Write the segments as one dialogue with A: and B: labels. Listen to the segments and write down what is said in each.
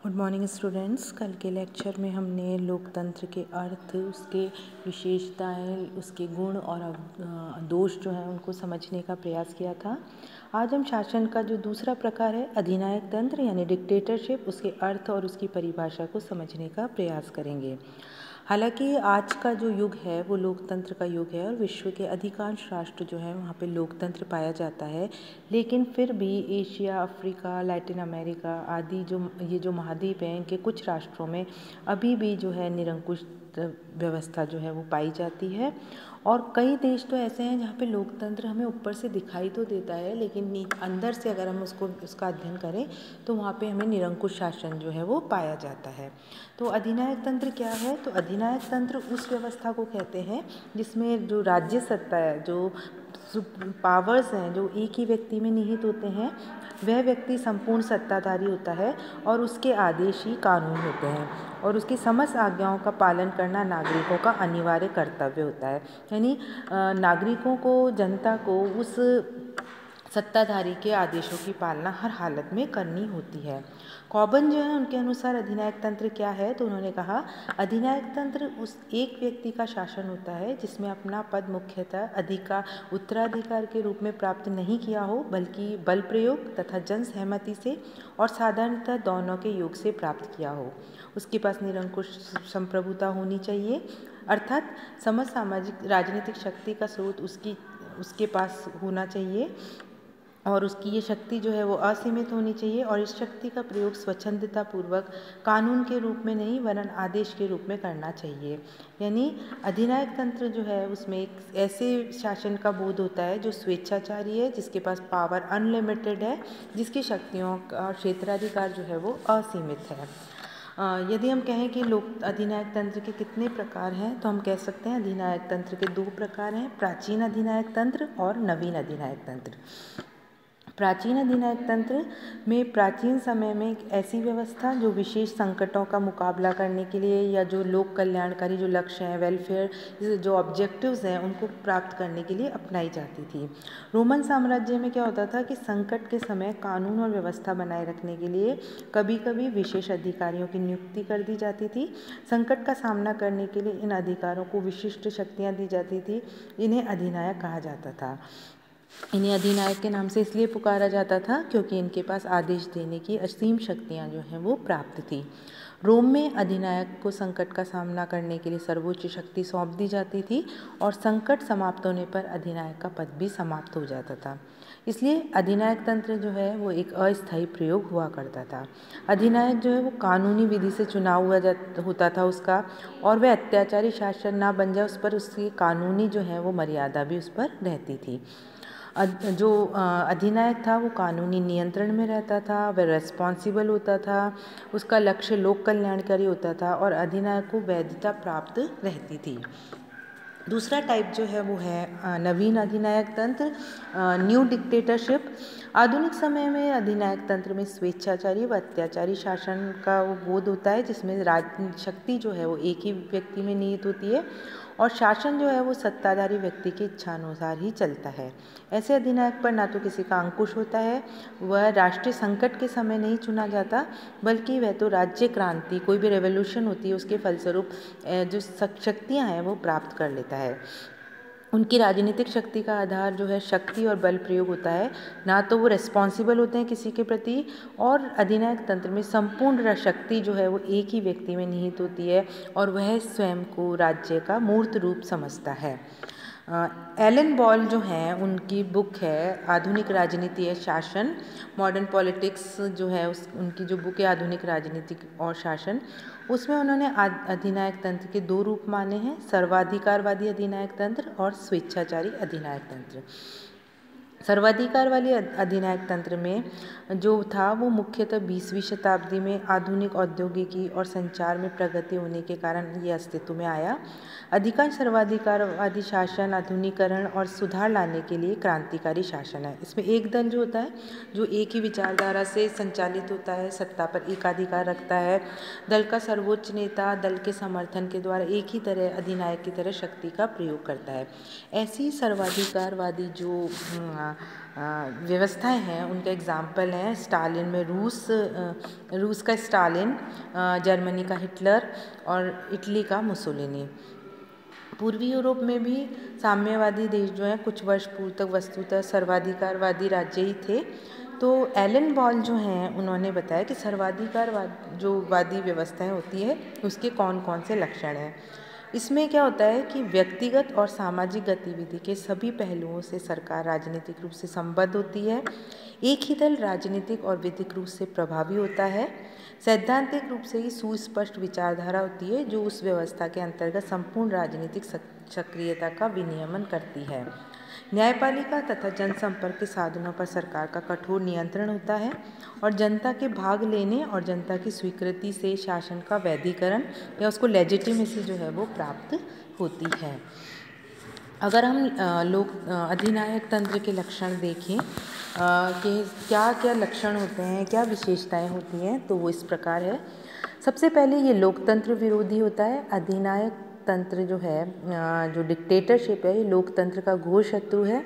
A: Good morning students. कल के lecture में हमने लोकतंत्र के अर्थ, उसके विशेषताएं, उसके गुण और दोष जो हैं उनको समझने का प्रयास किया था। आज हम शासन का जो दूसरा प्रकार है अधिनायक तंत्र यानी डिक्टेटरशिप, उसके अर्थ और उसकी परिभाषा को समझने का प्रयास करेंगे। हालांकि आज का जो युग है वो लोकतंत्र का युग है और विश्व के अधिकांश राष्ट्र जो है वहाँ पे लोकतंत्र पाया जाता है, लेकिन फिर भी एशिया, अफ्रीका, लैटिन अमेरिका आदि जो महाद्वीप हैं इनके कुछ राष्ट्रों में अभी भी जो है निरंकुश व्यवस्था जो है वो पाई जाती है। और कई देश तो ऐसे हैं जहाँ पे लोकतंत्र हमें ऊपर से दिखाई तो देता है, लेकिन अंदर से अगर हम उसका अध्ययन करें तो वहाँ पे हमें निरंकुश शासन जो है वो पाया जाता है। तो अधिनायक तंत्र क्या है? तो अधिनायक तंत्र उस व्यवस्था को कहते हैं जिसमें जो राज्य सत्ता है, जो पावर्स हैं, जो एक ही व्यक्ति में निहित होते हैं, वह व्यक्ति संपूर्ण सत्ताधारी होता है और उसके आदेश ही कानून होते हैं और उसकी समस्त आज्ञाओं का पालन करना नागरिकों का अनिवार्य कर्तव्य होता है। यानी नागरिकों को, जनता को उस सत्ताधारी के आदेशों की पालना हर हालत में करनी होती है। कॉबन जो है उनके अनुसार अधिनायक तंत्र क्या है, तो उन्होंने कहा अधिनायक तंत्र उस एक व्यक्ति का शासन होता है जिसमें अपना पद मुख्यतः उत्तराधिकार के रूप में प्राप्त नहीं किया हो, बल्कि बल प्रयोग तथा जन सहमति से और साधारणतः दोनों के योग से प्राप्त किया हो। उसके पास निरंकुश संप्रभुता होनी चाहिए, अर्थात समस्त सामाजिक राजनीतिक शक्ति का स्रोत उसके पास होना चाहिए और उसकी ये शक्ति जो है वो असीमित होनी चाहिए और इस शक्ति का प्रयोग स्वच्छंदता पूर्वक कानून के रूप में नहीं वरन आदेश के रूप में करना चाहिए। यानी अधिनायक तंत्र जो है उसमें एक ऐसे शासन का बोध होता है जो स्वेच्छाचारी है, जिसके पास पावर अनलिमिटेड है, जिसकी शक्तियों का क्षेत्राधिकार जो है वो असीमित है। यदि हम कहें कि अधिनायक तंत्र के कितने प्रकार हैं, तो हम कह सकते हैं अधिनायक तंत्र के 2 प्रकार हैं, प्राचीन अधिनायक तंत्र और नवीन अधिनायक तंत्र। प्राचीन अधिनायक तंत्र में प्राचीन समय में एक ऐसी व्यवस्था जो विशेष संकटों का मुकाबला करने के लिए या जो लोक कल्याणकारी जो लक्ष्य हैं, वेलफेयर जो ऑब्जेक्टिव्स हैं, उनको प्राप्त करने के लिए अपनाई जाती थी। रोमन साम्राज्य में क्या होता था कि संकट के समय कानून और व्यवस्था बनाए रखने के लिए कभी कभी विशेष अधिकारियों की नियुक्ति कर दी जाती थी। संकट का सामना करने के लिए इन अधिकारों को विशिष्ट शक्तियाँ दी जाती थी। इन्हें अधिनायक कहा जाता था। इन्हें अधिनायक के नाम से इसलिए पुकारा जाता था क्योंकि इनके पास आदेश देने की असीम शक्तियाँ जो हैं वो प्राप्त थी। रोम में अधिनायक को संकट का सामना करने के लिए सर्वोच्च शक्ति सौंप दी जाती थी और संकट समाप्त होने पर अधिनायक का पद भी समाप्त हो जाता था। इसलिए अधिनायक तंत्र जो है वो एक अस्थायी प्रयोग हुआ करता था। अधिनायक जो है वो कानूनी विधि से चुनाव होता था उसका, और वह अत्याचारी शासन ना बन जाए उस पर उसकी कानूनी जो है वो मर्यादा भी उस पर रहती थी। जो अधिनायक था वो कानूनी नियंत्रण में रहता था, वह रेस्पॉन्सिबल होता था, उसका लक्ष्य लोक कल्याणकारी होता था और अधिनायक को वैधता प्राप्त रहती थी। दूसरा टाइप जो है वो है नवीन अधिनायक तंत्र, न्यू डिक्टेटरशिप। आधुनिक समय में अधिनायक तंत्र में स्वेच्छाचारी व अत्याचारी शासन का वो बोध होता है, जिसमें राज शक्ति जो है वो एक ही व्यक्ति में निहित होती है और शासन जो है वो सत्ताधारी व्यक्ति की इच्छानुसार ही चलता है। ऐसे अधिनायक पर ना तो किसी का अंकुश होता है, वह राष्ट्रीय संकट के समय नहीं चुना जाता, बल्कि वह तो राज्य क्रांति, कोई भी रेवोल्यूशन होती है उसके फलस्वरूप जो शक्तियाँ हैं वो प्राप्त कर लेता है। उनकी राजनीतिक शक्ति का आधार जो है शक्ति और बल प्रयोग होता है, ना तो वो रिस्पॉन्सिबल होते हैं किसी के प्रति। और अधिनायक तंत्र में संपूर्ण शक्ति जो है वो एक ही व्यक्ति में निहित होती है और वह स्वयं को राज्य का मूर्त रूप समझता है। एलन बॉल जो हैं उनकी बुक है आधुनिक राजनीति है शासन, मॉडर्न पॉलिटिक्स जो है उनकी जो बुक है आधुनिक राजनीति और शासन, उसमें उन्होंने अधिनायक तंत्र के 2 रूप माने हैं, सर्वाधिकारवादी अधिनायक तंत्र और स्वेच्छाचारी अधिनायक तंत्र। सर्वाधिकार वाले अधिनायक तंत्र में जो था वो मुख्यतः 20वीं शताब्दी में आधुनिक औद्योगिकी और संचार में प्रगति होने के कारण ये अस्तित्व में आया। अधिकांश सर्वाधिकारवादी शासन आधुनिकीकरण और सुधार लाने के लिए क्रांतिकारी शासन है। इसमें एक दल जो होता है जो एक ही विचारधारा से संचालित होता है, सत्ता पर एकाधिकार रखता है। दल का सर्वोच्च नेता दल के समर्थन के द्वारा एक ही तरह अधिनायक की तरह शक्ति का प्रयोग करता है। ऐसी सर्वाधिकारवादी जो व्यवस्थाएं हैं उनका एग्जाम्पल है स्टालिन में रूस का स्टालिन, जर्मनी का हिटलर और इटली का मुसोलिनी। पूर्वी यूरोप में भी साम्यवादी देश जो हैं कुछ वर्ष पूर्व तक वस्तुतः सर्वाधिकारवादी राज्य ही थे। तो एलन बॉल जो हैं उन्होंने बताया कि सर्वाधिकारवाद जो वादी व्यवस्थाएं होती है उसके कौन कौन से लक्षण हैं। इसमें क्या होता है कि व्यक्तिगत और सामाजिक गतिविधि के सभी पहलुओं से सरकार राजनीतिक रूप से संबद्ध होती है। एक ही दल राजनीतिक और विधिक रूप से प्रभावी होता है। सैद्धांतिक रूप से ही सुस्पष्ट विचारधारा होती है जो उस व्यवस्था के अंतर्गत संपूर्ण राजनीतिक सक्रियता का विनियमन करती है। न्यायपालिका तथा जनसंपर्क के साधनों पर सरकार का कठोर नियंत्रण होता है और जनता के भाग लेने और जनता की स्वीकृति से शासन का वैधीकरण या उसको लेजिटिमेसी जो है वो प्राप्त होती है। अगर हम अधिनायक तंत्र के लक्षण देखें कि क्या क्या लक्षण होते हैं, क्या विशेषताएं होती हैं, तो वो इस प्रकार है। सबसे पहले ये लोकतंत्र विरोधी होता है। अधिनायक तंत्र जो है, जो डिक्टेटरशिप है, ये लोकतंत्र का घोर शत्रु है।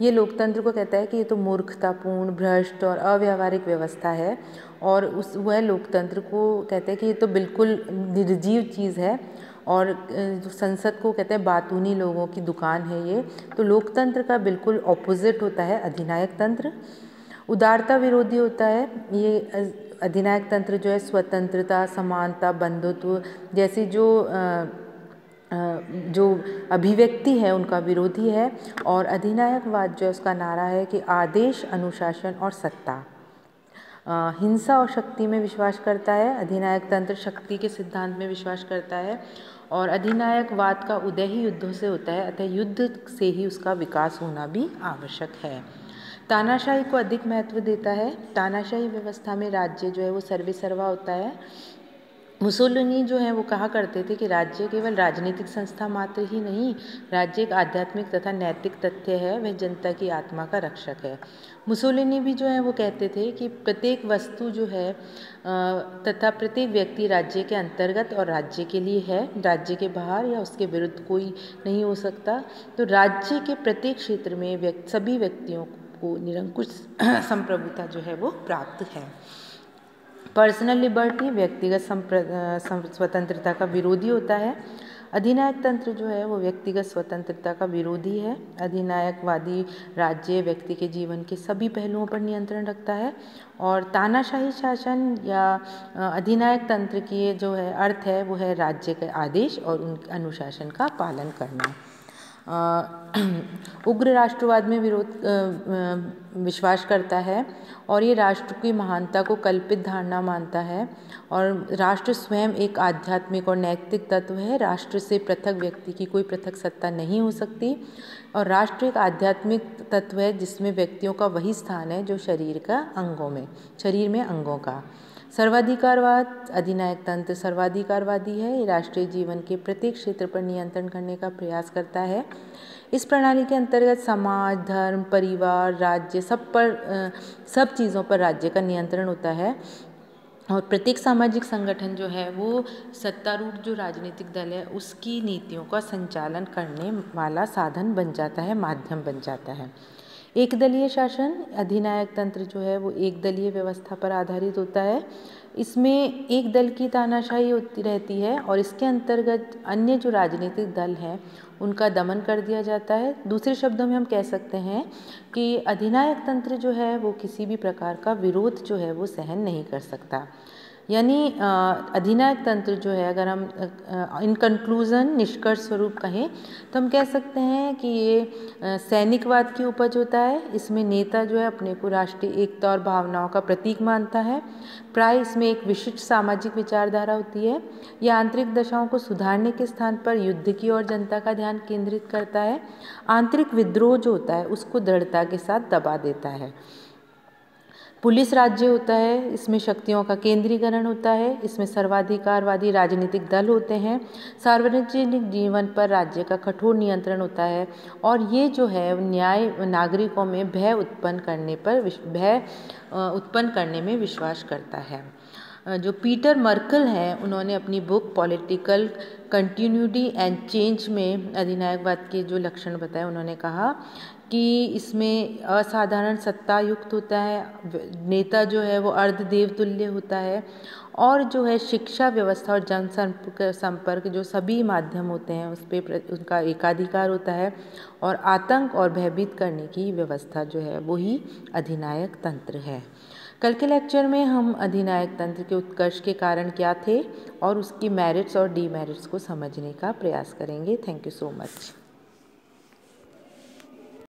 A: ये लोकतंत्र को कहता है कि ये तो मूर्खतापूर्ण, भ्रष्ट और अव्यावहारिक व्यवस्था है और वह लोकतंत्र को कहते हैं कि ये तो बिल्कुल निर्जीव चीज़ है और संसद को कहते हैं बातूनी लोगों की दुकान है ये। तो लोकतंत्र का बिल्कुल ऑपोजिट होता है अधिनायक तंत्र। उदारता विरोधी होता है ये अधिनायक तंत्र जो है। स्वतंत्रता, समानता, बंधुत्व जैसी जो अभिव्यक्ति है उनका विरोधी है। और अधिनायकवाद जो है उसका नारा है कि आदेश, अनुशासन और सत्ता। हिंसा और शक्ति में विश्वास करता है। अधिनायक तंत्र शक्ति के सिद्धांत में विश्वास करता है और अधिनायकवाद का उदय ही युद्धों से होता है, अतः युद्ध से ही उसका विकास होना भी आवश्यक है। तानाशाही को अधिक महत्व देता है। तानाशाही व्यवस्था में राज्य जो है वो सर्वेसर्वा होता है। मुसोलिनी जो है वो कहा करते थे कि राज्य केवल राजनीतिक संस्था मात्र ही नहीं, राज्य एक आध्यात्मिक तथा नैतिक तथ्य है, वह जनता की आत्मा का रक्षक है। मुसोलिनी भी जो है वो कहते थे कि प्रत्येक वस्तु जो है तथा प्रत्येक व्यक्ति राज्य के अंतर्गत और राज्य के लिए है, राज्य के बाहर या उसके विरुद्ध कोई नहीं हो सकता। तो राज्य के प्रत्येक क्षेत्र में सभी व्यक्तियों को निरंकुश संप्रभुता जो है वो प्राप्त है। पर्सनल लिबर्टी व्यक्तिगत स्वतंत्रता का विरोधी होता है। अधिनायक तंत्र जो है वो व्यक्तिगत स्वतंत्रता का विरोधी है। अधिनायकवादी राज्य व्यक्ति के जीवन के सभी पहलुओं पर नियंत्रण रखता है और तानाशाही शासन या अधिनायक तंत्र की जो है अर्थ है वो है राज्य के आदेश और उनके अनुशासन का पालन करना। उग्र राष्ट्रवाद में विश्वास करता है और ये राष्ट्र की महानता को कल्पित धारणा मानता है और राष्ट्र स्वयं एक आध्यात्मिक और नैतिक तत्व है। राष्ट्र से पृथक व्यक्ति की कोई पृथक सत्ता नहीं हो सकती और राष्ट्र एक आध्यात्मिक तत्व है जिसमें व्यक्तियों का वही स्थान है जो शरीर में अंगों का। सर्वाधिकारवाद अधिनायक तंत्र सर्वाधिकारवादी है। ये राष्ट्रीय जीवन के प्रत्येक क्षेत्र पर नियंत्रण करने का प्रयास करता है। इस प्रणाली के अंतर्गत समाज, धर्म, परिवार, राज्य सब चीज़ों पर राज्य का नियंत्रण होता है और प्रत्येक सामाजिक संगठन जो है वो सत्तारूढ़ जो राजनीतिक दल है उसकी नीतियों का संचालन करने वाला साधन बन जाता है, माध्यम बन जाता है। एक दलीय शासन अधिनायक तंत्र जो है वो एक दलीय व्यवस्था पर आधारित होता है। इसमें एक दल की तानाशाही होती रहती है और इसके अंतर्गत अन्य जो राजनीतिक दल हैं उनका दमन कर दिया जाता है। दूसरे शब्दों में हम कह सकते हैं कि अधिनायक तंत्र जो है वो किसी भी प्रकार का विरोध जो है वो सहन नहीं कर सकता। यानी अधिनायक तंत्र जो है, अगर हम इन कंक्लूज़न निष्कर्ष स्वरूप कहें तो हम कह सकते हैं कि ये सैनिकवाद की उपज होता है। इसमें नेता जो है अपने को राष्ट्रीय एकता और भावनाओं का प्रतीक मानता है। प्राय इसमें एक विशिष्ट सामाजिक विचारधारा होती है। यह आंतरिक दशाओं को सुधारने के स्थान पर युद्ध की ओर जनता का ध्यान केंद्रित करता है। आंतरिक विद्रोह जो होता है उसको दृढ़ता के साथ दबा देता है। पुलिस राज्य होता है, इसमें शक्तियों का केंद्रीकरण होता है। इसमें सर्वाधिकारवादी राजनीतिक दल होते हैं। सार्वजनिक जीवन पर राज्य का कठोर नियंत्रण होता है और ये जो है न्याय नागरिकों में भय उत्पन्न करने में विश्वास करता है। जो पीटर मर्कल हैं उन्होंने अपनी book political continuity and change में अधिनायकवाद के जो लक्षण बताए, उन्होंने कहा कि इसमें असाधारण सत्ता युक्त होता है, नेता जो है वो अर्धदेव तुल्य होता है, और जो है शिक्षा व्यवस्था और संपर्क जो सभी माध्यम होते हैं उस पर उनका एकाधिकार होता है, और आतंक और भयभीत करने की व्यवस्था जो है वही अधिनायक तंत्र है। कल के लेक्चर में हम अधिनायक तंत्र के उत्कर्ष के कारण क्या थे और उसकी मेरिट्स और डीमेरिट्स को समझने का प्रयास करेंगे। Thank you so much.